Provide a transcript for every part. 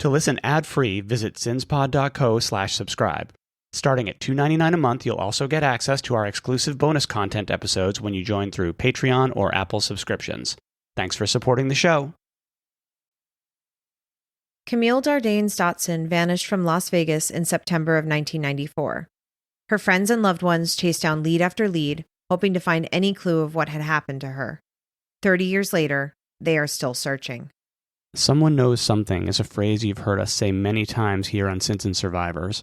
To listen ad-free, visit zinspod.co/subscribe. Starting at $2.99 a month, you'll also get access to our exclusive bonus content episodes when you join through Patreon or Apple subscriptions. Thanks for supporting the show. Camille Dardanes Dotson vanished from Las Vegas in September of 1994. Her friends and loved ones chased down lead after lead, hoping to find any clue of what had happened to her. 30 years later, they are still searching. Someone knows something is a phrase you've heard us say many times here on Sins and Survivors.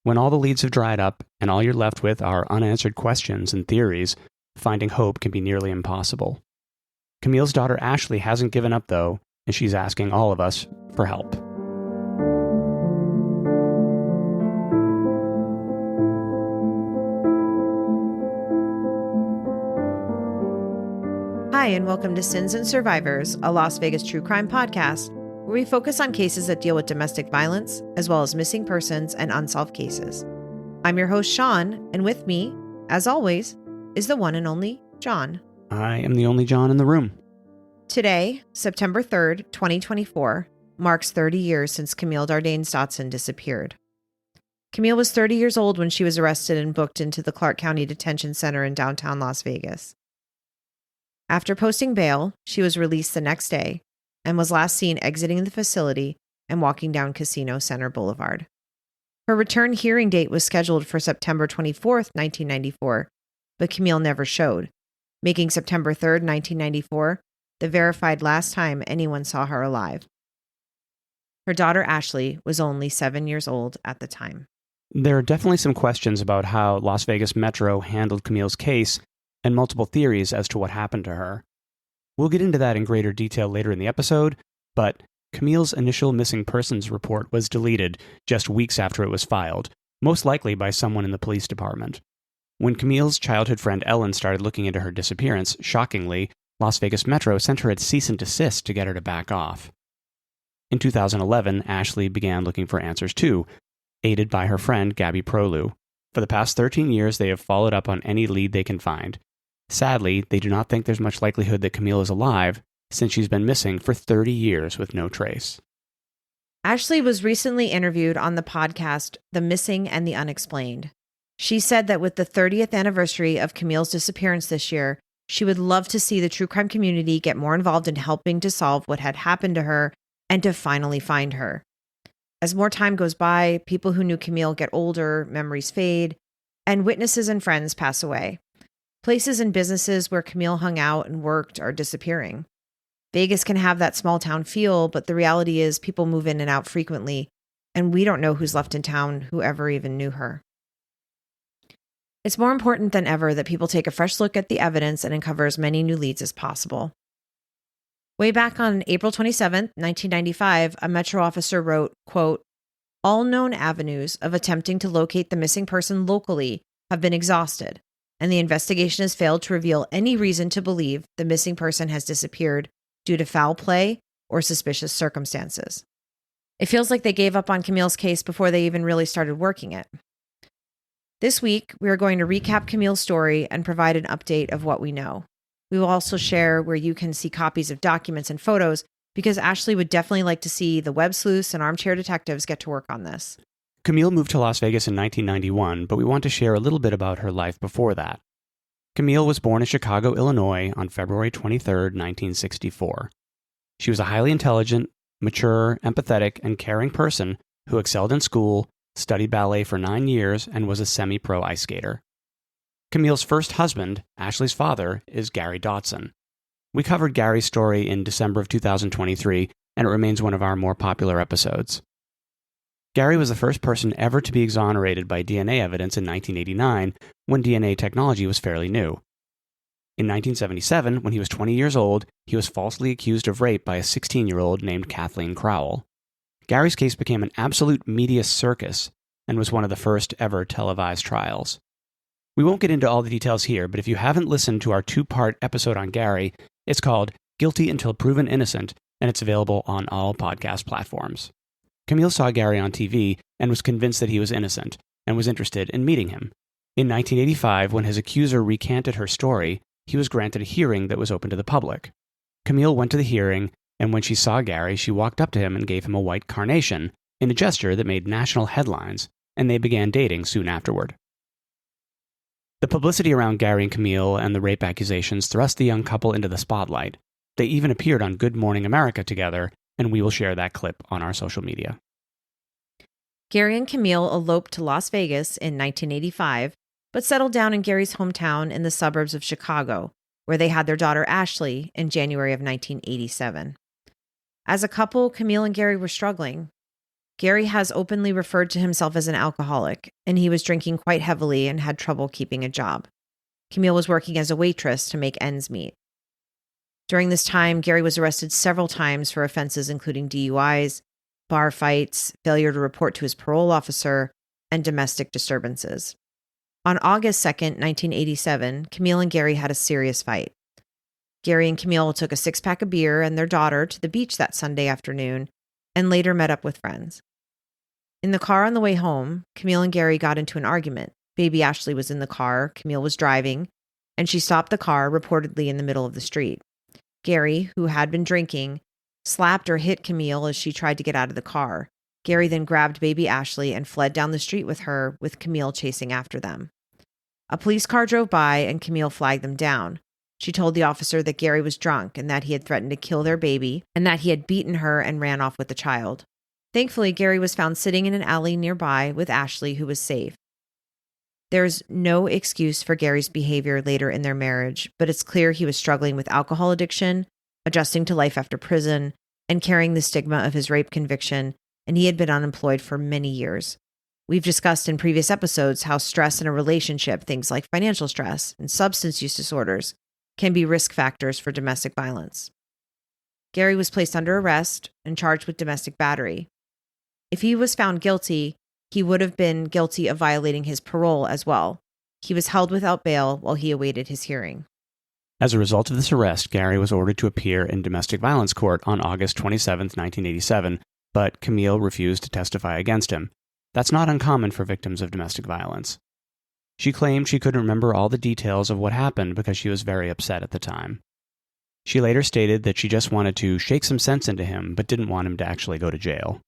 When all the leads have dried up and all you're left with are unanswered questions and theories, finding hope can be nearly impossible. Camille's daughter Ashley hasn't given up, though, and she's asking all of us for help. Hi, and welcome to Sins and Survivors, a Las Vegas true crime podcast, where we focus on cases that deal with domestic violence, as well as missing persons and unsolved cases. I'm your host, Sean, and with me, as always, is the one and only John. I am the only John in the room. Today, September 3rd, 2024, marks 30 years since Camille Dardanes Dotson disappeared. Camille was 30 years old when she was arrested and booked into the Clark County Detention Center in downtown Las Vegas. After posting bail, she was released the next day and was last seen exiting the facility and walking down Casino Center Boulevard. Her return hearing date was scheduled for September 24th, 1994, but Camille never showed, making September 3rd, 1994, the verified last time anyone saw her alive. Her daughter Ashley was only 7 years old at the time. There are definitely some questions about how Las Vegas Metro handled Camille's case and multiple theories as to what happened to her. We'll get into that in greater detail later in the episode, but Camille's initial missing persons report was deleted just weeks after it was filed, most likely by someone in the police department. When Camille's childhood friend Ellen started looking into her disappearance, shockingly, Las Vegas Metro sent her a cease and desist to get her to back off. In 2011, Ashley began looking for answers too, aided by her friend Gabby Prolu. For the past 13 years, they have followed up on any lead they can find. Sadly, they do not think there's much likelihood that Camille is alive, since she's been missing for 30 years with no trace. Ashley was recently interviewed on the podcast The Missing and the Unexplained. She said that with the 30th anniversary of Camille's disappearance this year, she would love to see the true crime community get more involved in helping to solve what had happened to her and to finally find her. As more time goes by, people who knew Camille get older, memories fade, and witnesses and friends pass away. Places and businesses where Camille hung out and worked are disappearing. Vegas can have that small town feel, but the reality is people move in and out frequently, and we don't know who's left in town who ever even knew her. It's more important than ever that people take a fresh look at the evidence and uncover as many new leads as possible. Way back on April 27, 1995, a Metro officer wrote, quote, "All known avenues of attempting to locate the missing person locally have been exhausted, and the investigation has failed to reveal any reason to believe the missing person has disappeared due to foul play or suspicious circumstances." It feels like they gave up on Camille's case before they even really started working it. This week, we are going to recap Camille's story and provide an update of what we know. We will also share where you can see copies of documents and photos, because Ashley would definitely like to see the web sleuths and armchair detectives get to work on this. Camille moved to Las Vegas in 1991, but we want to share a little bit about her life before that. Camille was born in Chicago, Illinois on February 23, 1964. She was a highly intelligent, mature, empathetic, and caring person who excelled in school, studied ballet for 9 years, and was a semi-pro ice skater. Camille's first husband, Ashley's father, is Gary Dotson. We covered Gary's story in December of 2023, and it remains one of our more popular episodes. Gary was the first person ever to be exonerated by DNA evidence in 1989, when DNA technology was fairly new. In 1977, when he was 20 years old, he was falsely accused of rape by a 16-year-old named Kathleen Crowell. Gary's case became an absolute media circus and was one of the first ever televised trials. We won't get into all the details here, but if you haven't listened to our 2-part episode on Gary, it's called Guilty Until Proven Innocent, and it's available on all podcast platforms. Camille saw Gary on TV and was convinced that he was innocent, and was interested in meeting him. In 1985, when his accuser recanted her story, he was granted a hearing that was open to the public. Camille went to the hearing, and when she saw Gary, she walked up to him and gave him a white carnation in a gesture that made national headlines, and they began dating soon afterward. The publicity around Gary and Camille and the rape accusations thrust the young couple into the spotlight. They even appeared on Good Morning America together, and we will share that clip on our social media. Gary and Camille eloped to Las Vegas in 1985, but settled down in Gary's hometown in the suburbs of Chicago, where they had their daughter Ashley in January of 1987. As a couple, Camille and Gary were struggling. Gary has openly referred to himself as an alcoholic, and he was drinking quite heavily and had trouble keeping a job. Camille was working as a waitress to make ends meet. During this time, Gary was arrested several times for offenses including DUIs, bar fights, failure to report to his parole officer, and domestic disturbances. On August 2nd, 1987, Camille and Gary had a serious fight. Gary and Camille took a six-pack of beer and their daughter to the beach that Sunday afternoon and later met up with friends. In the car on the way home, Camille and Gary got into an argument. Baby Ashley was in the car, Camille was driving, and she stopped the car reportedly in the middle of the street. Gary, who had been drinking, slapped or hit Camille as she tried to get out of the car. Gary then grabbed baby Ashley and fled down the street with her, with Camille chasing after them. A police car drove by and Camille flagged them down. She told the officer that Gary was drunk and that he had threatened to kill their baby and that he had beaten her and ran off with the child. Thankfully, Gary was found sitting in an alley nearby with Ashley, who was safe. There's no excuse for Gary's behavior later in their marriage, but it's clear he was struggling with alcohol addiction, adjusting to life after prison, and carrying the stigma of his rape conviction, and he had been unemployed for many years. We've discussed in previous episodes how stress in a relationship, things like financial stress and substance use disorders, can be risk factors for domestic violence. Gary was placed under arrest and charged with domestic battery. If he was found guilty, he would have been guilty of violating his parole as well. He was held without bail while he awaited his hearing. As a result of this arrest, Gary was ordered to appear in domestic violence court on August 27, 1987, but Camille refused to testify against him. That's not uncommon for victims of domestic violence. She claimed she couldn't remember all the details of what happened because she was very upset at the time. She later stated that she just wanted to shake some sense into him, but didn't want him to actually go to jail.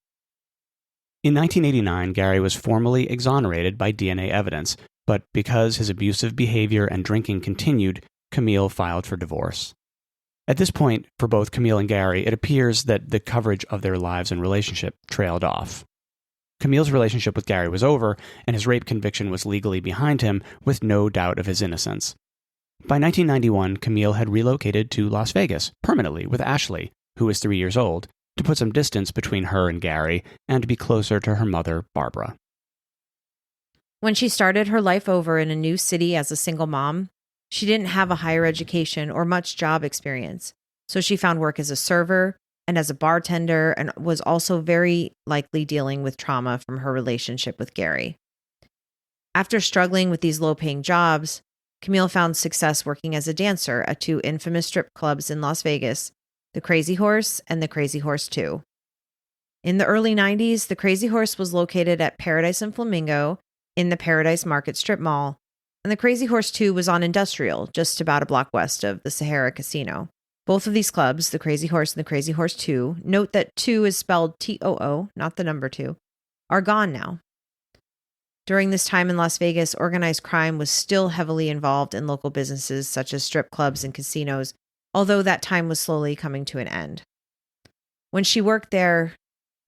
In 1989, Gary was formally exonerated by DNA evidence, but because his abusive behavior and drinking continued, Camille filed for divorce. At this point, for both Camille and Gary, it appears that the coverage of their lives and relationship trailed off. Camille's relationship with Gary was over, and his rape conviction was legally behind him, with no doubt of his innocence. By 1991, Camille had relocated to Las Vegas permanently with Ashley, who was 3 years old, to put some distance between her and Gary and to be closer to her mother, Barbara. When she started her life over in a new city as a single mom, she didn't have a higher education or much job experience, so she found work as a server and as a bartender and was also very likely dealing with trauma from her relationship with Gary. After struggling with these low-paying jobs, Camille found success working as a dancer at two infamous strip clubs in Las Vegas, the Crazy Horse and the Crazy Horse 2. In the early 90s, the Crazy Horse was located at Paradise and Flamingo in the Paradise Market Strip Mall, and the Crazy Horse 2 was on Industrial, just about a block west of the Sahara Casino. Both of these clubs, the Crazy Horse and the Crazy Horse 2, note that 2 is spelled T-O-O, not the number 2, are gone now. During this time in Las Vegas, organized crime was still heavily involved in local businesses such as strip clubs and casinos, although that time was slowly coming to an end. When she worked there,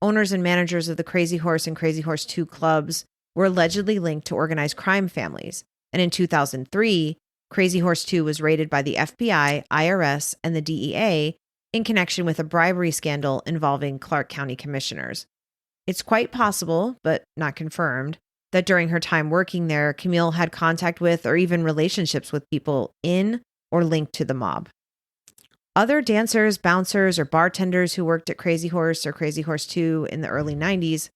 owners and managers of the Crazy Horse and Crazy Horse 2 clubs were allegedly linked to organized crime families, and in 2003, Crazy Horse 2 was raided by the FBI, IRS, and the DEA in connection with a bribery scandal involving Clark County commissioners. It's quite possible, but not confirmed, that during her time working there, Camille had contact with or even relationships with people in or linked to the mob. Other dancers, bouncers, or bartenders who worked at Crazy Horse or Crazy Horse 2 in the early 90s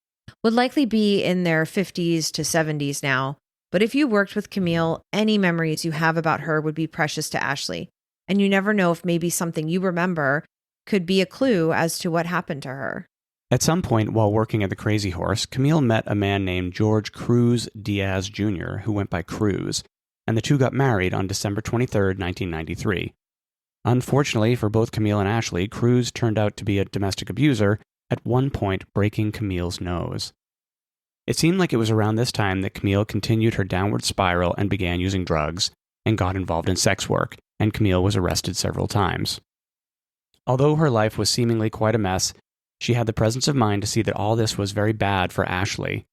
would likely be in their 50s to 70s now, but if you worked with Camille, any memories you have about her would be precious to Ashley, and you never know if maybe something you remember could be a clue as to what happened to her. At some point while working at the Crazy Horse, Camille met a man named George Cruz Diaz Jr., who went by Cruz, and the two got married on December 23, 1993. Unfortunately for both Camille and Ashley, Cruz turned out to be a domestic abuser, at one point breaking Camille's nose. It seemed like it was around this time that Camille continued her downward spiral and began using drugs, and got involved in sex work, and Camille was arrested several times. Although her life was seemingly quite a mess, she had the presence of mind to see that all this was very bad for Ashley.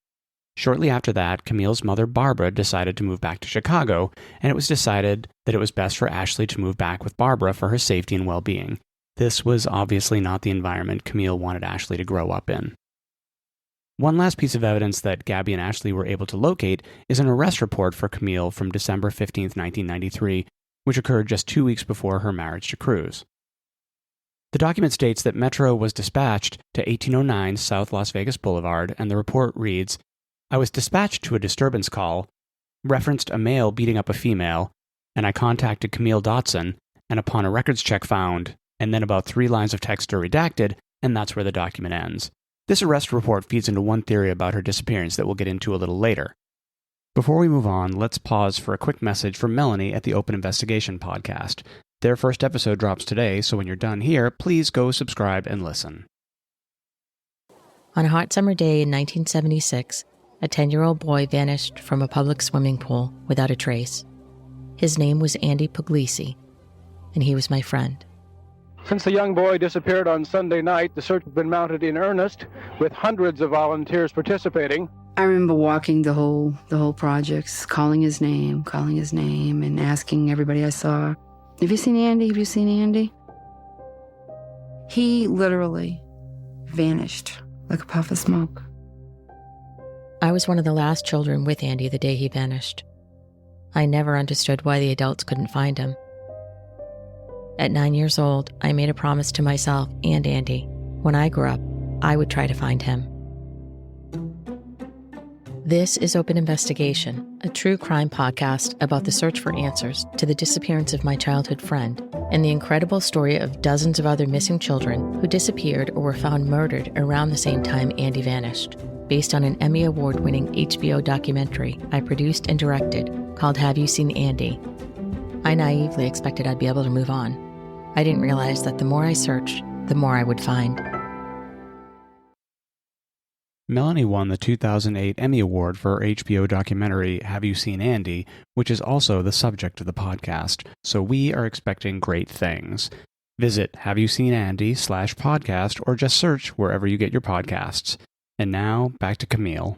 Shortly after that, Camille's mother Barbara decided to move back to Chicago, and it was decided that it was best for Ashley to move back with Barbara for her safety and well-being. This was obviously not the environment Camille wanted Ashley to grow up in. One last piece of evidence that Gabby and Ashley were able to locate is an arrest report for Camille from December 15, 1993, which occurred just 2 weeks before her marriage to Cruz. The document states that Metro was dispatched to 1809 South Las Vegas Boulevard, and the report reads, "I was dispatched to a disturbance call, referenced a male beating up a female, and I contacted Camille Dotson, and upon a records check found," and then about 3 lines of text are redacted, and that's where the document ends. This arrest report feeds into one theory about her disappearance that we'll get into a little later. Before we move on, let's pause for a quick message from Melanie at the Open Investigation podcast. Their first episode drops today, so when you're done here, please go subscribe and listen. On a hot summer day in 1976, a 10-year-old boy vanished from a public swimming pool without a trace. His name was Andy Puglisi, and he was my friend. Since the young boy disappeared on Sunday night, the search has been mounted in earnest, with hundreds of volunteers participating. I remember walking the whole projects, calling his name, and asking everybody I saw, "Have you seen Andy? Have you seen Andy?" He literally vanished like a puff of smoke. I was one of the last children with Andy the day he vanished. I never understood why the adults couldn't find him. At 9 years old, I made a promise to myself and Andy. When I grew up, I would try to find him. This is Open Investigation, a true crime podcast about the search for answers to the disappearance of my childhood friend and the incredible story of dozens of other missing children who disappeared or were found murdered around the same time Andy vanished, based on an Emmy Award-winning HBO documentary I produced and directed called Have You Seen Andy? I naively expected I'd be able to move on. I didn't realize that the more I searched, the more I would find. Melanie won the 2008 Emmy Award for her HBO documentary Have You Seen Andy, which is also the subject of the podcast, so we are expecting great things. Visit HaveYouSeenAndy/podcast or just search wherever you get your podcasts. And now, back to Camille.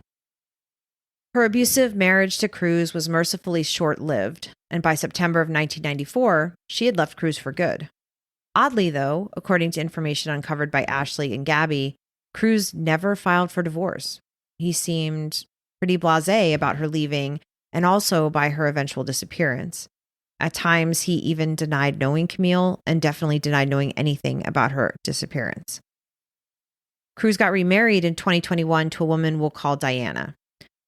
Her abusive marriage to Cruz was mercifully short-lived, and by September of 1994, she had left Cruz for good. Oddly, though, according to information uncovered by Ashley and Gabby, Cruz never filed for divorce. He seemed pretty blasé about her leaving and also by her eventual disappearance. At times, he even denied knowing Camille and definitely denied knowing anything about her disappearance. Cruz got remarried in 2021 to a woman we'll call Diana,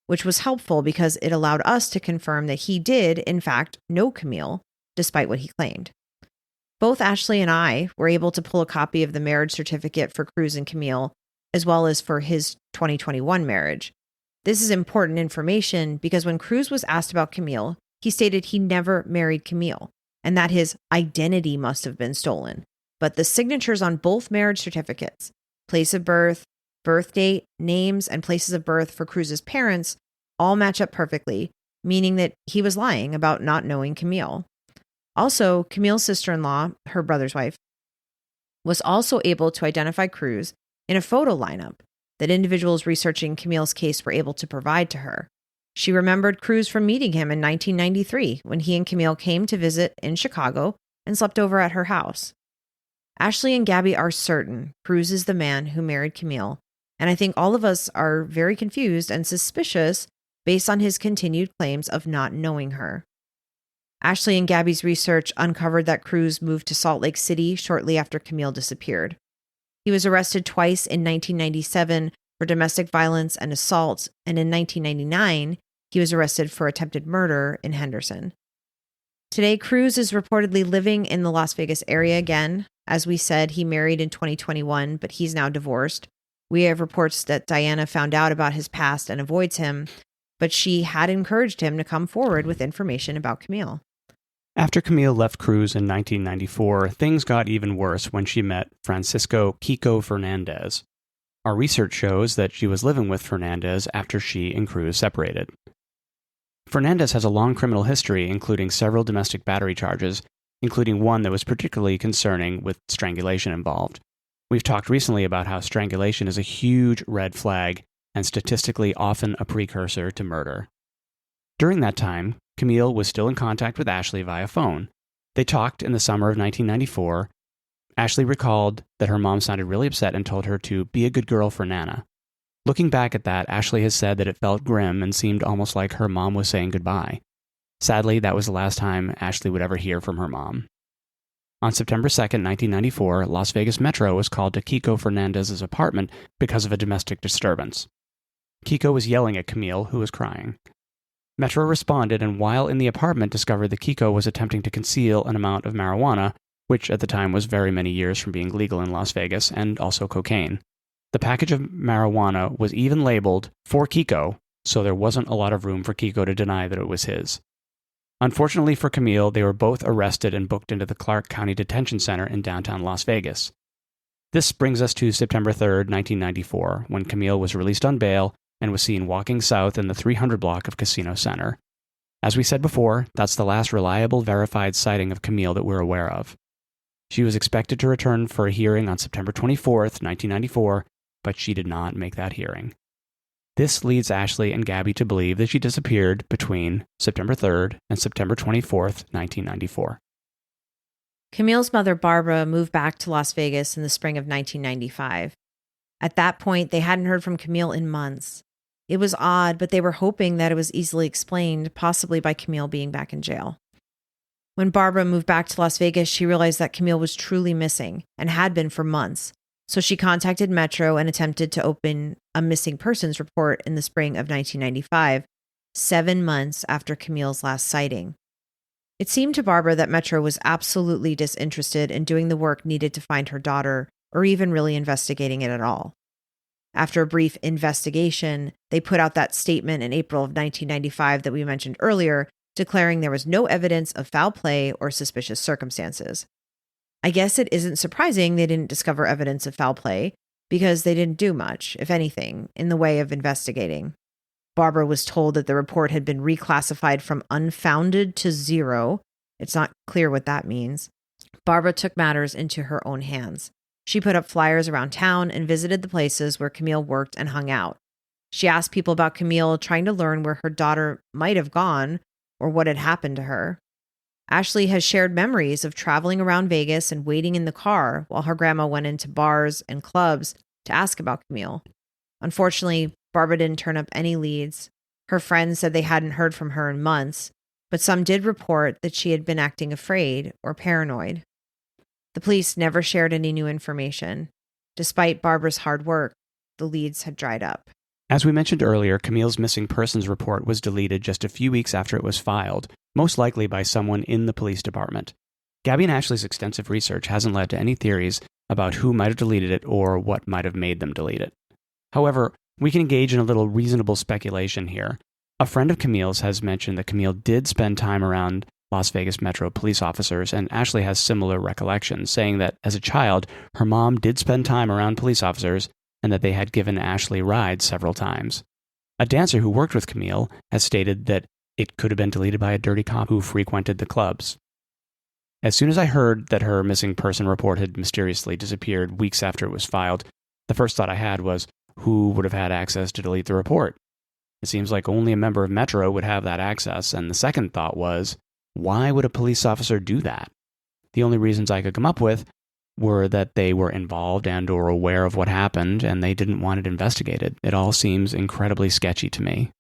which was helpful because it allowed us to confirm that he did, in fact, know Camille, despite what he claimed. Both Ashley and I were able to pull a copy of the marriage certificate for Cruz and Camille, as well as for his 2021 marriage. This is important information because when Cruz was asked about Camille, he stated he never married Camille and that his identity must have been stolen. But the signatures on both marriage certificates, place of birth, birth date, names, and places of birth for Cruz's parents all match up perfectly, meaning that he was lying about not knowing Camille. Also, Camille's sister-in-law, her brother's wife, was also able to identify Cruz in a photo lineup that individuals researching Camille's case were able to provide to her. She remembered Cruz from meeting him in 1993 when he and Camille came to visit in Chicago and slept over at her house. Ashley and Gabby are certain Cruz is the man who married Camille, and I think all of us are very confused and suspicious based on his continued claims of not knowing her. Ashley and Gabby's research uncovered that Cruz moved to Salt Lake City shortly after Camille disappeared. He was arrested twice in 1997 for domestic violence and assault, and in 1999, he was arrested for attempted murder in Henderson. Today, Cruz is reportedly living in the Las Vegas area again. As we said, he married in 2021, but he's now divorced. We have reports that Diana found out about his past and avoids him, but she had encouraged him to come forward with information about Camille. After Camille left Cruz in 1994, things got even worse when she met Francisco Kiko Fernandez. Our research shows that she was living with Fernandez after she and Cruz separated. Fernandez has a long criminal history, including several domestic battery charges, including one that was particularly concerning with strangulation involved. We've talked recently about how strangulation is a huge red flag and statistically often a precursor to murder. During that time, Camille was still in contact with Ashley via phone. They talked in the summer of 1994. Ashley recalled that her mom sounded really upset and told her to be a good girl for Nana. Looking back at that, Ashley has said that it felt grim and seemed almost like her mom was saying goodbye. Sadly, that was the last time Ashley would ever hear from her mom. On September 2, 1994, Las Vegas Metro was called to Kiko Fernandez's apartment because of a domestic disturbance. Kiko was yelling at Camille, who was crying. Metro responded, and while in the apartment discovered that Kiko was attempting to conceal an amount of marijuana, which at the time was very many years from being legal in Las Vegas, and also cocaine. The package of marijuana was even labeled for Kiko, so there wasn't a lot of room for Kiko to deny that it was his. Unfortunately for Camille, they were both arrested and booked into the Clark County Detention Center in downtown Las Vegas. This brings us to September 3, 1994, when Camille was released on bail and was seen walking south in the 300 block of Casino Center. As we said before, that's the last reliable, verified sighting of Camille that we're aware of. She was expected to return for a hearing on September 24, 1994, but she did not make that hearing. This leads Ashley and Gabby to believe that she disappeared between September 3rd and September 24th, 1994. Camille's mother, Barbara, moved back to Las Vegas in the spring of 1995. At that point, they hadn't heard from Camille in months. It was odd, but they were hoping that it was easily explained, possibly by Camille being back in jail. When Barbara moved back to Las Vegas, she realized that Camille was truly missing and had been for months. So she contacted Metro and attempted to open a missing persons report in the spring of 1995, 7 months after Camille's last sighting. It seemed to Barbara that Metro was absolutely disinterested in doing the work needed to find her daughter, or even really investigating it at all. After a brief investigation, they put out that statement in April of 1995 that we mentioned earlier, declaring there was no evidence of foul play or suspicious circumstances. I guess it isn't surprising they didn't discover evidence of foul play, because they didn't do much, if anything, in the way of investigating. Barbara was told that the report had been reclassified from unfounded to 0. It's not clear what that means. Barbara took matters into her own hands. She put up flyers around town and visited the places where Camille worked and hung out. She asked people about Camille, trying to learn where her daughter might have gone or what had happened to her. Ashley has shared memories of traveling around Vegas and waiting in the car while her grandma went into bars and clubs to ask about Camille. Unfortunately, Barbara didn't turn up any leads. Her friends said they hadn't heard from her in months, but some did report that she had been acting afraid or paranoid. The police never shared any new information. Despite Barbara's hard work, the leads had dried up. As we mentioned earlier, Camille's missing persons report was deleted just a few weeks after it was filed, most likely by someone in the police department. Gabby and Ashley's extensive research hasn't led to any theories about who might have deleted it or what might have made them delete it. However, we can engage in a little reasonable speculation here. A friend of Camille's has mentioned that Camille did spend time around Las Vegas Metro police officers, and Ashley has similar recollections, saying that as a child, her mom did spend time around police officers and that they had given Ashley rides several times. A dancer who worked with Camille has stated that it could have been deleted by a dirty cop who frequented the clubs. As soon as I heard that her missing person report had mysteriously disappeared weeks after it was filed, the first thought I had was, who would have had access to delete the report? It seems like only a member of Metro would have that access, and the second thought was, why would a police officer do that? The only reasons I could come up with were that they were involved and or aware of what happened, and they didn't want it investigated. It all seems incredibly sketchy to me.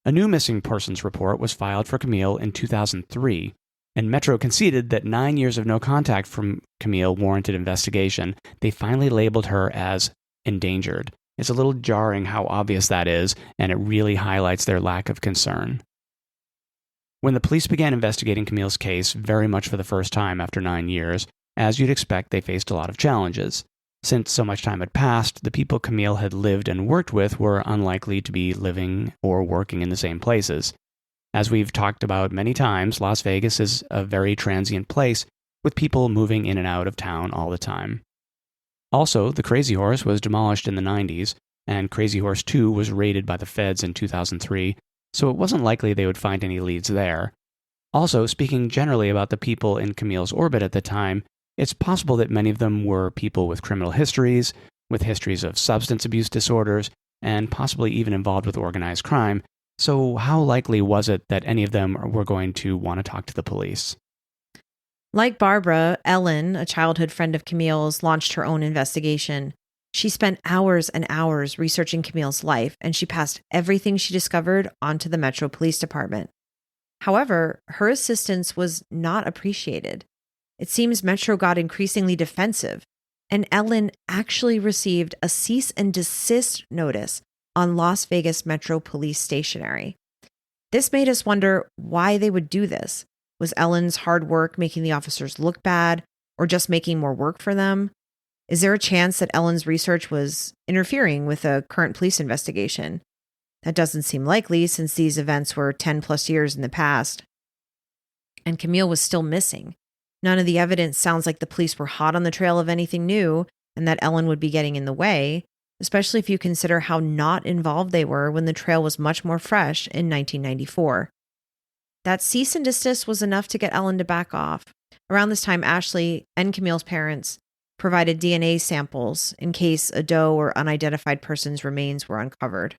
A new missing persons report was filed for Camille in 2003, and Metro conceded that 9 years of no contact from Camille warranted investigation. They finally labeled her as endangered. It's a little jarring how obvious that is, and it really highlights their lack of concern. When the police began investigating Camille's case very much for the first time after 9 years, as you'd expect, they faced a lot of challenges. Since so much time had passed, the people Camille had lived and worked with were unlikely to be living or working in the same places. As we've talked about many times, Las Vegas is a very transient place with people moving in and out of town all the time. Also, the Crazy Horse was demolished in the 90s, and Crazy Horse 2 was raided by the feds in 2003, so it wasn't likely they would find any leads there. Also, speaking generally about the people in Camille's orbit at the time, it's possible that many of them were people with criminal histories, with histories of substance abuse disorders, and possibly even involved with organized crime, so how likely was it that any of them were going to want to talk to the police? Like Barbara, Ellen, a childhood friend of Camille's, launched her own investigation. She spent hours and hours researching Camille's life, and she passed everything she discovered onto the Metro Police Department. However, her assistance was not appreciated. It seems Metro got increasingly defensive, and Ellen actually received a cease and desist notice on Las Vegas Metro Police stationery. This made us wonder why they would do this. Was Ellen's hard work making the officers look bad, or just making more work for them? Is there a chance that Ellen's research was interfering with a current police investigation? That doesn't seem likely since these events were 10 plus years in the past. And Camille was still missing. None of the evidence sounds like the police were hot on the trail of anything new and that Ellen would be getting in the way, especially if you consider how not involved they were when the trail was much more fresh in 1994. That cease and desist was enough to get Ellen to back off. Around this time, Ashley and Camille's parents provided DNA samples in case a doe or unidentified person's remains were uncovered.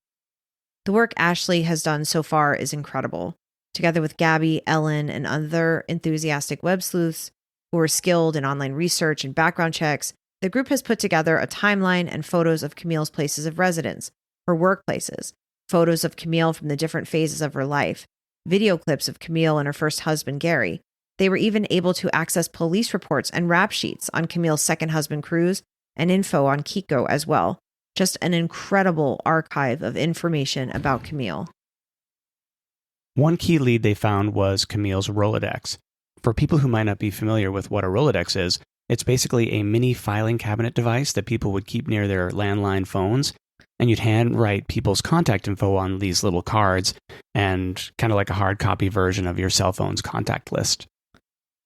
The work Ashley has done so far is incredible. Together with Gabby, Ellen, and other enthusiastic web sleuths who are skilled in online research and background checks, the group has put together a timeline and photos of Camille's places of residence, her workplaces, photos of Camille from the different phases of her life, video clips of Camille and her first husband, Gary. They were even able to access police reports and rap sheets on Camille's second husband, Cruz, and info on Kiko as well. Just an incredible archive of information about Camille. One key lead they found was Camille's Rolodex. For people who might not be familiar with what a Rolodex is, it's basically a mini filing cabinet device that people would keep near their landline phones, and you'd handwrite people's contact info on these little cards, and kind of like a hard copy version of your cell phone's contact list.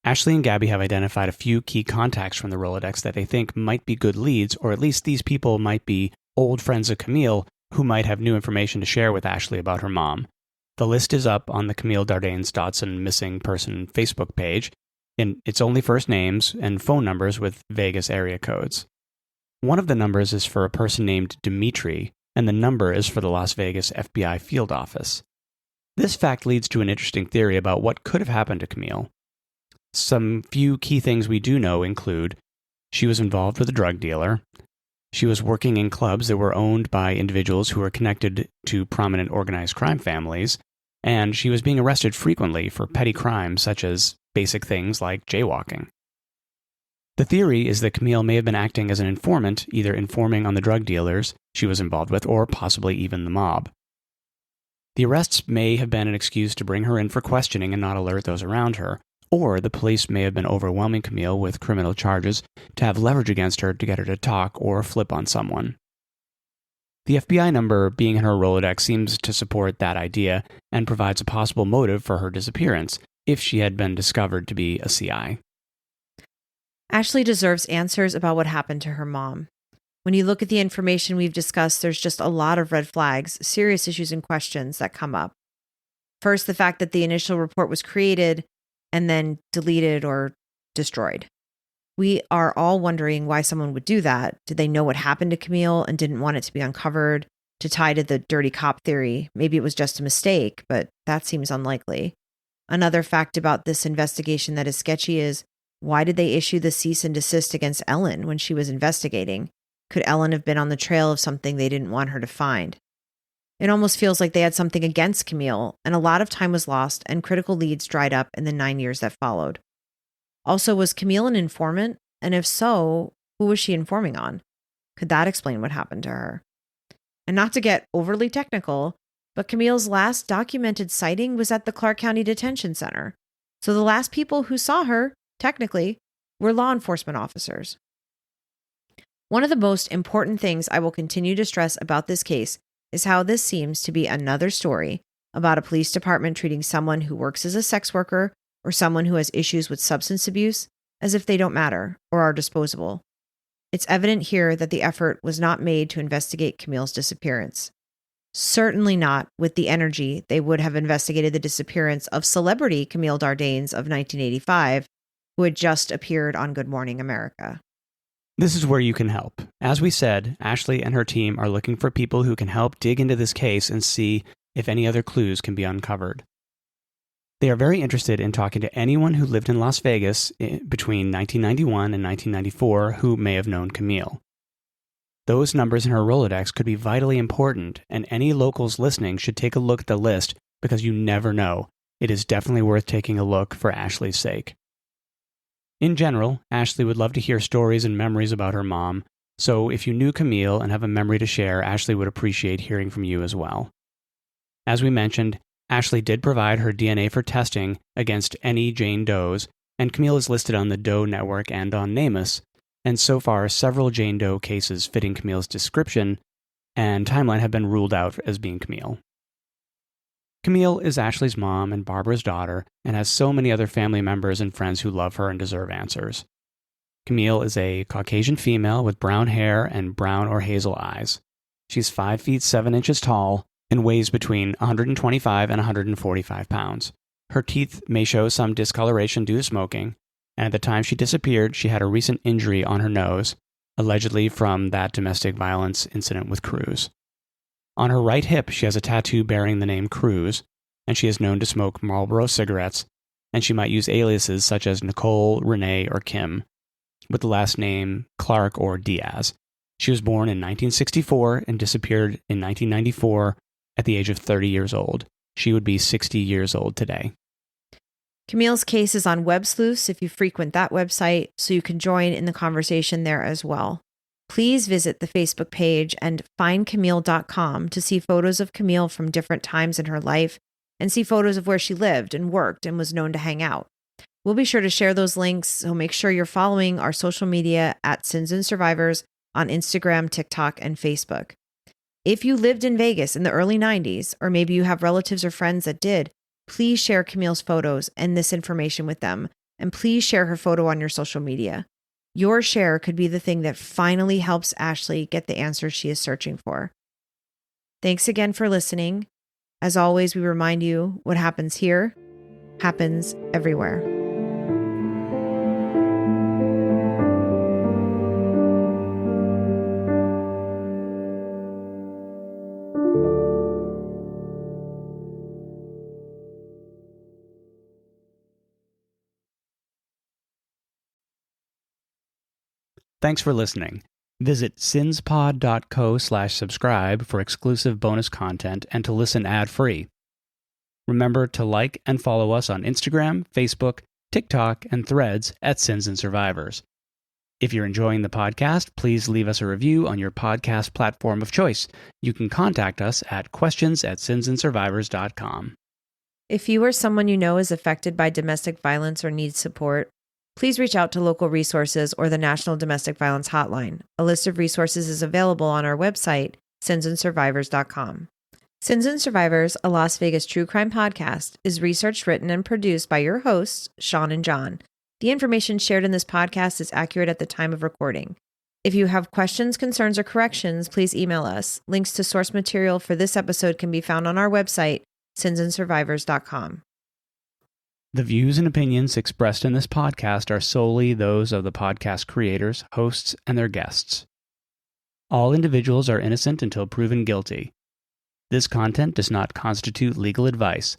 Ashley and Gabby have identified a few key contacts from the Rolodex that they think might be good leads, or at least these people might be old friends of Camille who might have new information to share with Ashley about her mom. The list is up on the Camille Dardanes Dotson Missing Person Facebook page, and it's only first names and phone numbers with Vegas area codes. One of the numbers is for a person named Dimitri, and the number is for the Las Vegas FBI field office. This fact leads to an interesting theory about what could have happened to Camille. Some few key things we do know include she was involved with a drug dealer, she was working in clubs that were owned by individuals who were connected to prominent organized crime families, and she was being arrested frequently for petty crimes such as basic things like jaywalking. The theory is that Camille may have been acting as an informant, either informing on the drug dealers she was involved with or possibly even the mob. The arrests may have been an excuse to bring her in for questioning and not alert those around her, or the police may have been overwhelming Camille with criminal charges to have leverage against her to get her to talk or flip on someone. The FBI number being in her Rolodex seems to support that idea and provides a possible motive for her disappearance if she had been discovered to be a CI. Ashley deserves answers about what happened to her mom. When you look at the information we've discussed, there's just a lot of red flags, serious issues and questions that come up. First, the fact that the initial report was created and then deleted or destroyed. We are all wondering why someone would do that. Did they know what happened to Camille and didn't want it to be uncovered? To tie to the dirty cop theory, maybe it was just a mistake, but that seems unlikely. Another fact about this investigation that is sketchy is, why did they issue the cease and desist against Ellen when she was investigating? Could Ellen have been on the trail of something they didn't want her to find? It almost feels like they had something against Camille, and a lot of time was lost and critical leads dried up in the 9 years that followed. Also, was Camille an informant? And if so, who was she informing on? Could that explain what happened to her? And not to get overly technical, but Camille's last documented sighting was at the Clark County Detention Center. So the last people who saw her, technically, were law enforcement officers. One of the most important things I will continue to stress about this case is how this seems to be another story about a police department treating someone who works as a sex worker or someone who has issues with substance abuse as if they don't matter or are disposable. It's evident here that the effort was not made to investigate Camille's disappearance. Certainly not with the energy they would have investigated the disappearance of celebrity Camille Dardanes of 1985, who had just appeared on Good Morning America. This is where you can help. As we said, Ashley and her team are looking for people who can help dig into this case and see if any other clues can be uncovered. They are very interested in talking to anyone who lived in Las Vegas between 1991 and 1994 who may have known Camille. Those numbers in her Rolodex could be vitally important, and any locals listening should take a look at the list because you never know. It is definitely worth taking a look for Ashley's sake. In general, Ashley would love to hear stories and memories about her mom, so if you knew Camille and have a memory to share, Ashley would appreciate hearing from you as well. As we mentioned, Ashley did provide her DNA for testing against any Jane Does, and Camille is listed on the Doe Network and on NamUs, and so far several Jane Doe cases fitting Camille's description and timeline have been ruled out as being Camille. Camille is Ashley's mom and Barbara's daughter, and has so many other family members and friends who love her and deserve answers. Camille is a Caucasian female with brown hair and brown or hazel eyes. She's 5 feet 7 inches tall and weighs between 125 and 145 pounds. Her teeth may show some discoloration due to smoking, and at the time she disappeared, she had a recent injury on her nose, allegedly from that domestic violence incident with Cruz. On her right hip, she has a tattoo bearing the name Cruz, and she is known to smoke Marlboro cigarettes, and she might use aliases such as Nicole, Renee, or Kim, with the last name Clark or Diaz. She was born in 1964 and disappeared in 1994 at the age of 30 years old. She would be 60 years old today. Camille's case is on Web Sleuths if you frequent that website, so you can join in the conversation there as well. Please visit the Facebook page and findcamille.com to see photos of Camille from different times in her life and see photos of where she lived and worked and was known to hang out. We'll be sure to share those links, so make sure you're following our social media at Sins and Survivors on Instagram, TikTok, and Facebook. If you lived in Vegas in the early 90s, or maybe you have relatives or friends that did, please share Camille's photos and this information with them, and please share her photo on your social media. Your share could be the thing that finally helps Ashley get the answers she is searching for. Thanks again for listening. As always, we remind you what happens here happens everywhere. Thanks for listening. Visit sinspod.co/subscribe for exclusive bonus content and to listen ad-free. Remember to like and follow us on Instagram, Facebook, TikTok, and Threads at Sins and Survivors. If you're enjoying the podcast, please leave us a review on your podcast platform of choice. You can contact us at questions@sinsandsurvivors.com. If you or someone you know is affected by domestic violence or needs support, please reach out to local resources or the National Domestic Violence Hotline. A list of resources is available on our website, sinsandsurvivors.com. Sins and Survivors, a Las Vegas true crime podcast, is researched, written, and produced by your hosts, Sean and John. The information shared in this podcast is accurate at the time of recording. If you have questions, concerns, or corrections, please email us. Links to source material for this episode can be found on our website, sinsandsurvivors.com. The views and opinions expressed in this podcast are solely those of the podcast creators, hosts, and their guests. All individuals are innocent until proven guilty. This content does not constitute legal advice.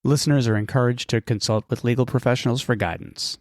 Listeners are encouraged to consult with legal professionals for guidance.